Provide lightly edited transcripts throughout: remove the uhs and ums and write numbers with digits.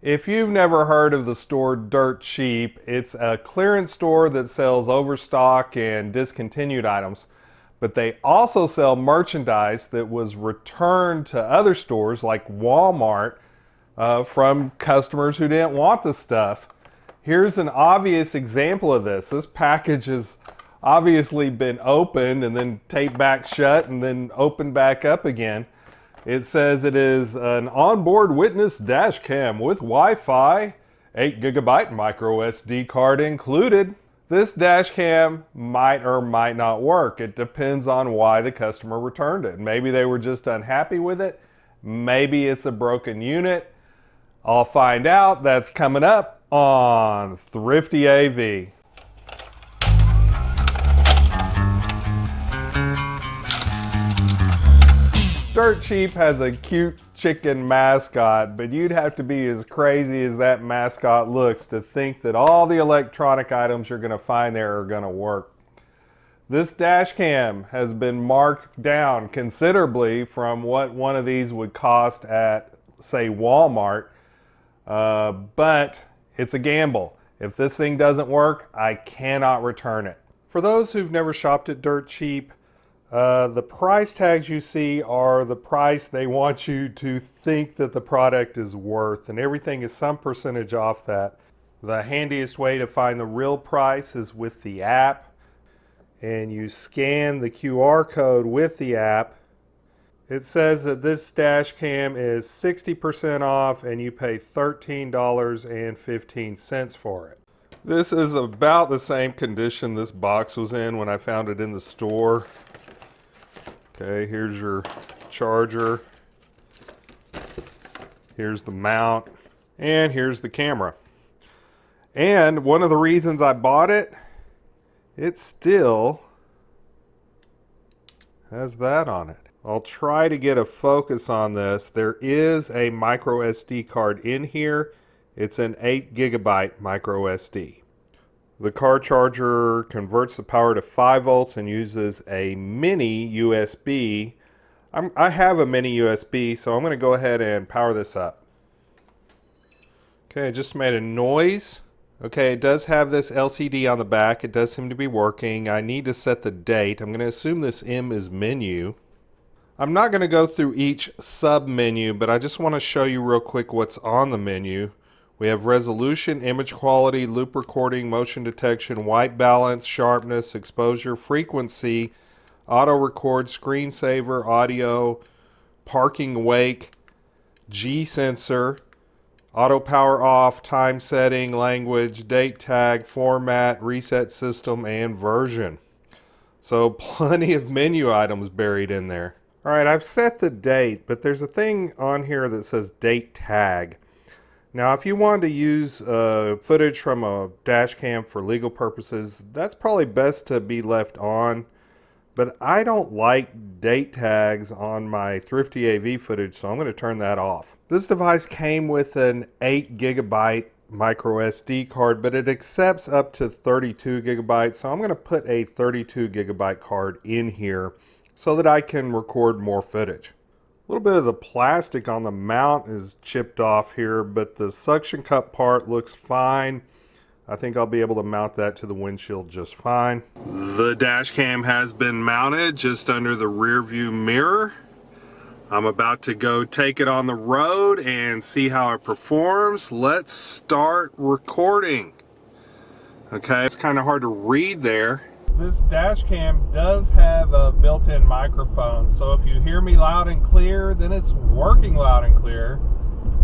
If you've never heard of the store Dirt Cheap, it's a clearance store that sells overstock and discontinued items. But they also sell merchandise that was returned to other stores like Walmart from customers who didn't want the stuff. Here's an obvious example of this. This package has obviously been opened and then taped back shut and then opened back up again. It says it is an onboard witness dash cam with Wi-Fi, 8 GB micro SD card included. This dash cam might or might not work. It depends on why the customer returned it. Maybe they were just unhappy with it. Maybe it's a broken unit. I'll find out. That's coming up on Thrifty AV. Dirt Cheap has a cute chicken mascot, but you'd have to be as crazy as that mascot looks to think that all the electronic items you're going to find there are going to work. This dash cam has been marked down considerably from what one of these would cost at, say, Walmart, but it's a gamble. If this thing doesn't work, I cannot return it. For those who've never shopped at Dirt Cheap, the price tags you see are the price they want you to think that the product is worth, and everything is some percentage off that. The handiest way to find the real price is with the app, and you scan the QR code with the app. It says that this dash cam is 60% off and you pay $13.15 for it. This is about the same condition this box was in when I found it in the store. Okay, here's your charger, here's the mount, and here's the camera. And one of the reasons I bought it, it still has that on it. I'll try to get a focus on this. There is a micro SD card in here. It's an 8 GB micro SD. The car charger converts the power to 5 volts and uses a mini USB. I have a mini USB, so I'm going to go ahead and power this up. Okay, I just made a noise. Okay, it does have this LCD on the back. It does seem to be working. I need to set the date. I'm going to assume this M is menu. I'm not going to go through each sub menu, but I just want to show you real quick what's on the menu. We have resolution, image quality, loop recording, motion detection, white balance, sharpness, exposure, frequency, auto record, screensaver, audio, parking wake, G sensor, auto power off, time setting, language, date tag, format, reset system, and version. So plenty of menu items buried in there. All right, I've set the date, but there's a thing on here that says date tag. Now, if you wanted to use footage from a dash cam for legal purposes, that's probably best to be left on. But I don't like date tags on my Thrifty AV footage, so I'm going to turn that off. This device came with an 8 GB micro SD card, but it accepts up to 32 GB, so I'm going to put a 32 GB card in here so that I can record more footage. A little bit of the plastic on the mount is chipped off here, but the suction cup part looks fine. I think I'll be able to mount that to the windshield just fine. The dash cam has been mounted just under the rear view mirror. I'm about to go take it on the road and see how it performs. Let's start recording. Okay, it's kind of hard to read there. This dash cam does have a built-in microphone, so if you hear me loud and clear, then it's working loud and clear.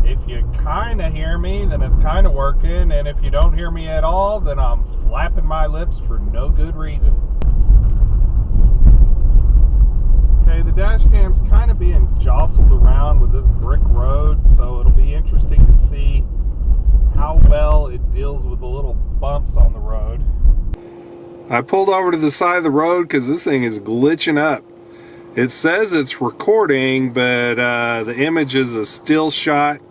If you kind of hear me, then it's kind of working, and if you don't hear me at all, then I'm flapping my lips for no good reason. Okay, the dash cam's kind of being jostled around with this brick road, so it'll be interesting to see how well it deals with the little bumps on the road. I pulled over to the side of the road because this thing is glitching up. It says it's recording, but the image is a still shot.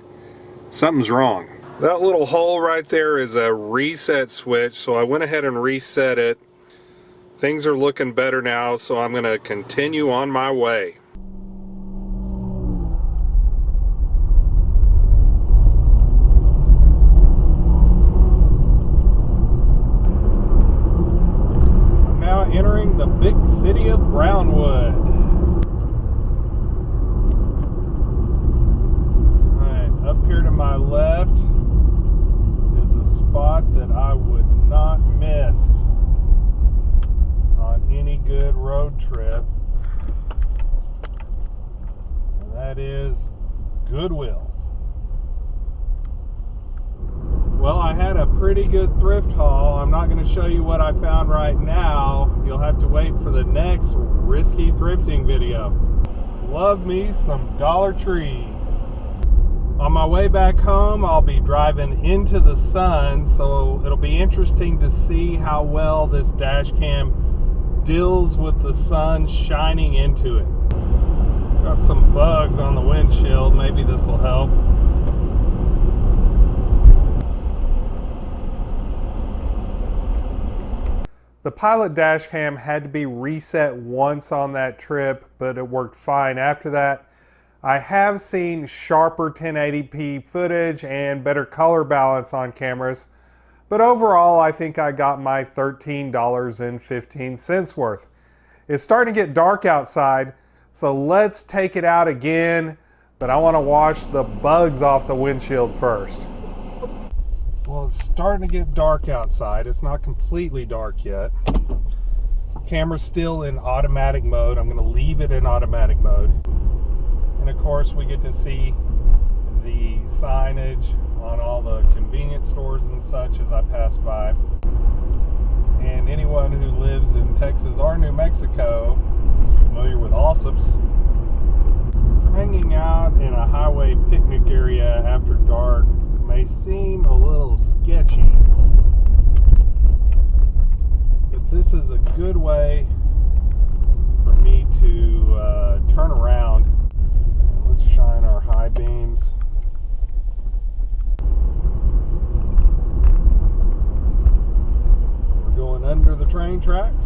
Something's wrong. That little hole right there is a reset switch, so I went ahead and reset it. Things are looking better now, so I'm going to continue on my way. road trip, and that is Goodwill. Well, I had a pretty good thrift haul. I'm not going to show you what I found right now. You'll have to wait for the next risky thrifting video. Love me some Dollar Tree. On my way back home, I'll be driving into the sun, so it'll be interesting to see how well this dash cam deals with the sun shining into it. Got some bugs on the windshield. Maybe this will help. The Pilot dash cam had to be reset once on that trip, but it worked fine after that. I have seen sharper 1080p footage and better color balance on cameras, but overall I think I got my $13.15 worth. It's starting to get dark outside, so let's take it out again, but I want to wash the bugs off the windshield first. Well, it's starting to get dark outside. It's not completely dark yet. Camera's still in automatic mode. I'm going to leave it in automatic mode. And of course, we get to see the signage on all the convenience stores and such as I pass by. And anyone who lives in Texas or New Mexico is familiar with Allsup's. Hanging out in a highway picnic area after dark may seem a little sketchy, but this is a good way for me to turn around. Let's shine our high beams. We're going under the train tracks.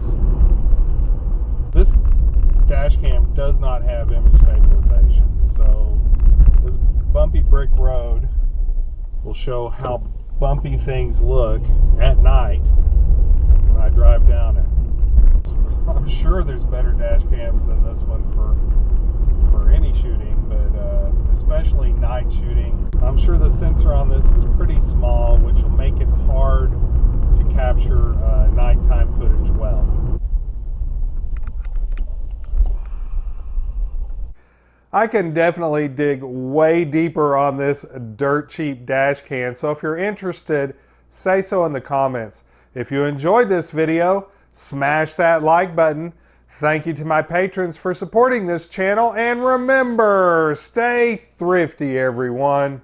This dash cam does not have image stabilization, so this bumpy brick road will show how bumpy things look at night when I drive down it. I'm sure there's better dash cams than this one for any shooting, but especially night shooting. I'm sure the sensor on this is pretty small, which will make it hard to capture nighttime footage well. I can definitely dig way deeper on this dirt cheap dash cam, so if you're interested, say so in the comments. If you enjoyed this video, smash that like button. Thank you to my patrons for supporting this channel, and remember, stay thrifty, everyone.